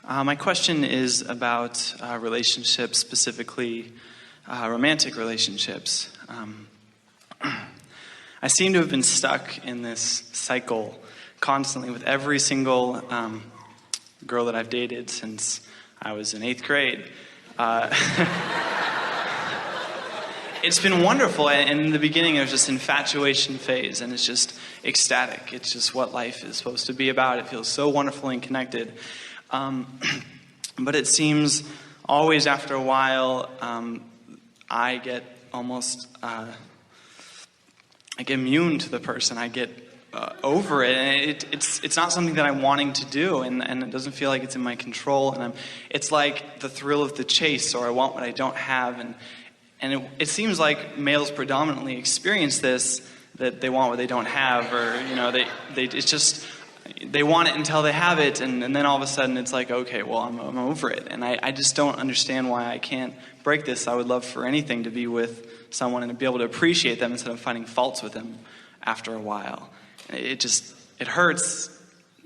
My question is about relationships, specifically romantic relationships. I seem to have been stuck in this cycle constantly with every single girl that I've dated since I was in 8th grade. It's been wonderful, and in the beginning it was just infatuation phase, and it's just ecstatic. It's just what life is supposed to be about. It feels so wonderful and connected. But it seems always after a while, I get almost, I get immune to the person. I get over it, and it's not something that I'm wanting to do, and it doesn't feel like it's in my control, and it's like the thrill of the chase, or I want what I don't have, and it seems like males predominantly experience this, that they want what they don't have, or it's just they want it until they have it, and then all of a sudden it's like, okay, well, I'm over it, and I just don't understand why I can't break this. I would love for anything to be with someone and to be able to appreciate them instead of finding faults with them after a while. It hurts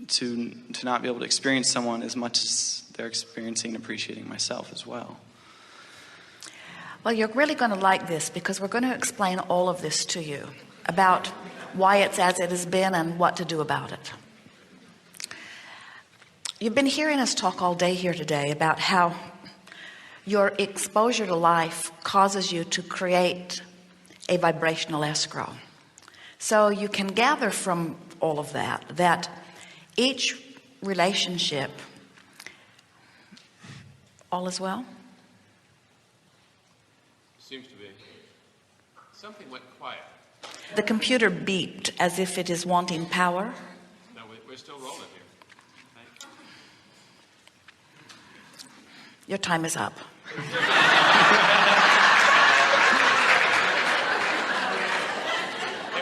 to not be able to experience someone as much as they're experiencing and appreciating myself as well. Well, you're really going to like this, because we're going to explain all of this to you about why it's as it has been and what to do about it. You've been hearing us talk all day here today about how your exposure to life causes you to create a vibrational escrow. So you can gather from all of that each relationship, all is well? Seems to be. Something went quiet. The computer beeped as if it is wanting power. No, we're still rolling here. Your time is up. It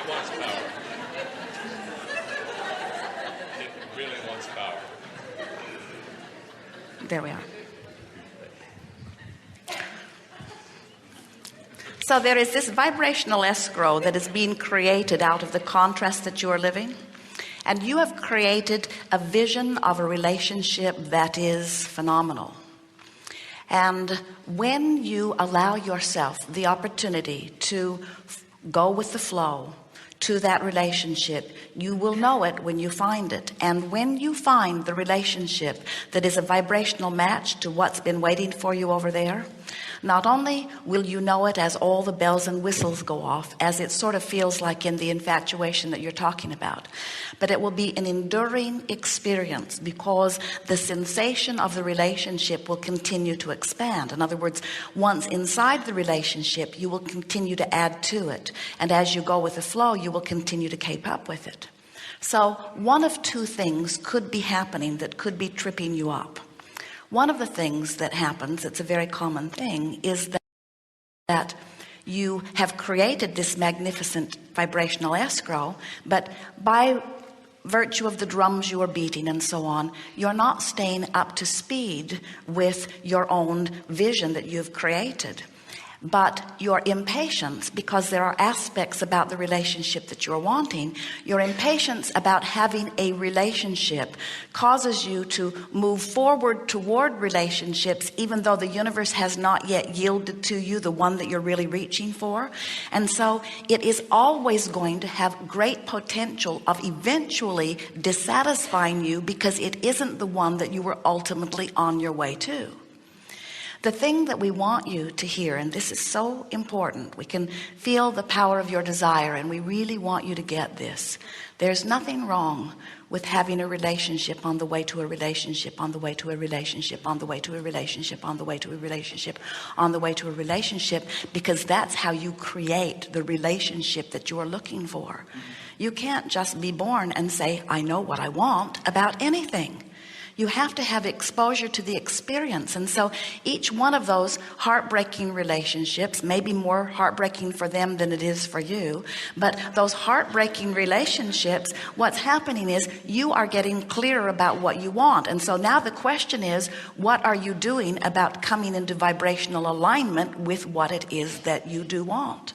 wants power. It really wants power. There we are. So there is this vibrational escrow that is being created out of the contrast that you are living. And you have created a vision of a relationship that is phenomenal. And when you allow yourself the opportunity to go with the flow to that relationship, you will know it when you find it. And when you find the relationship that is a vibrational match to what's been waiting for you over there, not only will you know it as all the bells and whistles go off, as it sort of feels like in the infatuation that you're talking about, but it will be an enduring experience, because the sensation of the relationship will continue to expand. In other words, once inside the relationship, you will continue to add to it. And as you go with the flow, you will continue to keep up with it. So one of two things could be happening that could be tripping you up. One of the things that happens, it's a very common thing, is that you have created this magnificent vibrational escrow, but by virtue of the drums you are beating and so on, you're not staying up to speed with your own vision that you've created. But your impatience, because there are aspects about the relationship that you're wanting, your impatience about having a relationship causes you to move forward toward relationships, even though the universe has not yet yielded to you the one that you're really reaching for. And so it is always going to have great potential of eventually dissatisfying you, because it isn't the one that you were ultimately on your way to. The thing that we want you to hear, and this is so important, we can feel the power of your desire, and we really want you to get this. There's nothing wrong with having a relationship on the way to a relationship, on the way to a relationship, on the way to a relationship, on the way to a relationship, on the way to a relationship, because that's how you create the relationship that you are looking for. You can't just be born and say, I know what I want about anything. You have to have exposure to the experience. And so each one of those heartbreaking relationships may be more heartbreaking for them than it is for you. But those heartbreaking relationships, what's happening is you are getting clearer about what you want. And so now the question is, what are you doing about coming into vibrational alignment with what it is that you do want?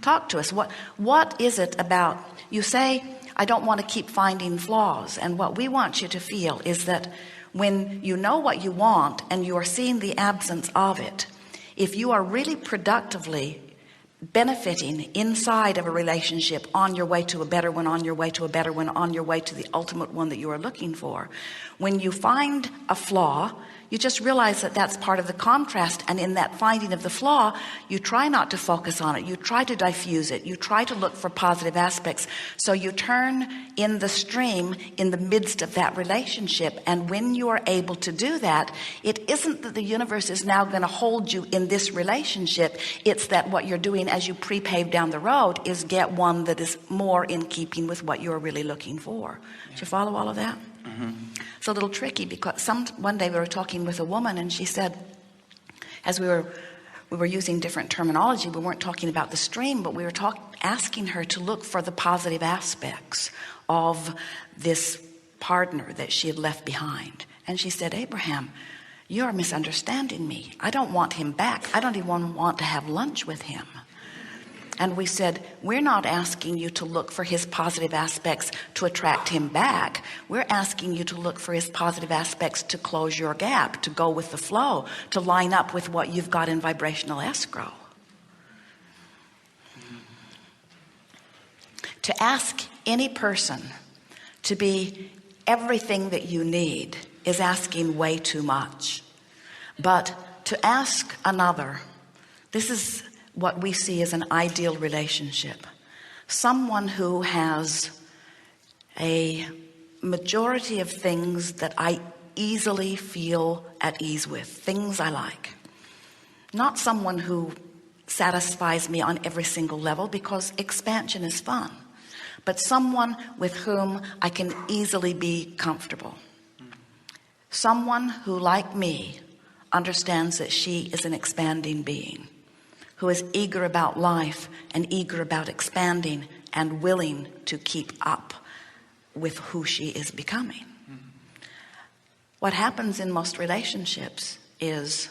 Talk to us. What is it about? You say, I don't want to keep finding flaws. And what we want you to feel is that when you know what you want and you are seeing the absence of it, if you are really productively benefiting inside of a relationship, on your way to a better one, on your way to a better one, on your way to the ultimate one that you are looking for, when you find a flaw, you just realize that that's part of the contrast, and in that finding of the flaw, you try not to focus on it, you try to diffuse it, you try to look for positive aspects. So you turn in the stream in the midst of that relationship, and when you are able to do that, it isn't that the universe is now going to hold you in this relationship. It's that what you're doing as you pre-pave down the road is get one that is more in keeping with what you're really looking for. Do you follow all of that? Mm-hmm. It's a little tricky because one day we were talking with a woman, and she said, as we were using different terminology, we weren't talking about the stream, but we were asking her to look for the positive aspects of this partner that she had left behind. And she said, Abraham, you're misunderstanding me. I don't want him back. I don't even want to have lunch with him. And we said, we're not asking you to look for his positive aspects to attract him back. We're asking you to look for his positive aspects to close your gap, to go with the flow, to line up with what you've got in vibrational escrow. To ask any person to be everything that you need is asking way too much. But to ask another, this is what we see as an ideal relationship. Someone who has a majority of things that I easily feel at ease with, things I like. Not someone who satisfies me on every single level, because expansion is fun, but someone with whom I can easily be comfortable. Someone who, like me, understands that she is an expanding being, who is eager about life and eager about expanding and willing to keep up with who she is becoming. What happens in most relationships is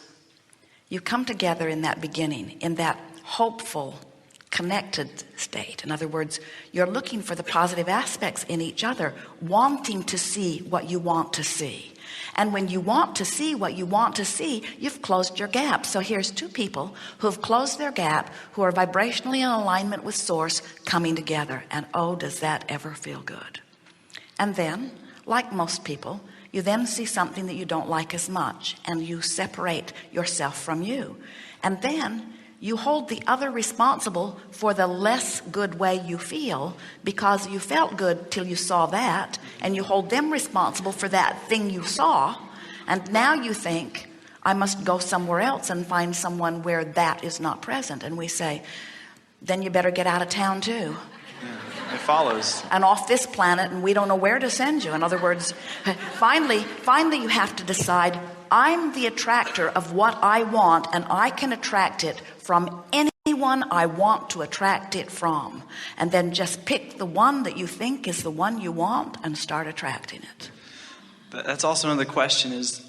you come together in that beginning, in that hopeful, connected state. In other words, you're looking for the positive aspects in each other, wanting to see what you want to see. And when you want to see what you want to see, you've closed your gap. So here's two people who have closed their gap, who are vibrationally in alignment with source, coming together. And oh, does that ever feel good? And then, like most people, you then see something that you don't like as much, and you separate yourself from you. And then you hold the other responsible for the less good way you feel, because you felt good till you saw that, and you hold them responsible for that thing you saw. And now you think, I must go somewhere else and find someone where that is not present. And we say, then you better get out of town too. Yeah, it follows. And off this planet, and we don't know where to send you. In other words, finally you have to decide, I'm the attractor of what I want, and I can attract it from anyone I want to attract it from. And then just pick the one that you think is the one you want and start attracting it. But that's also another question, is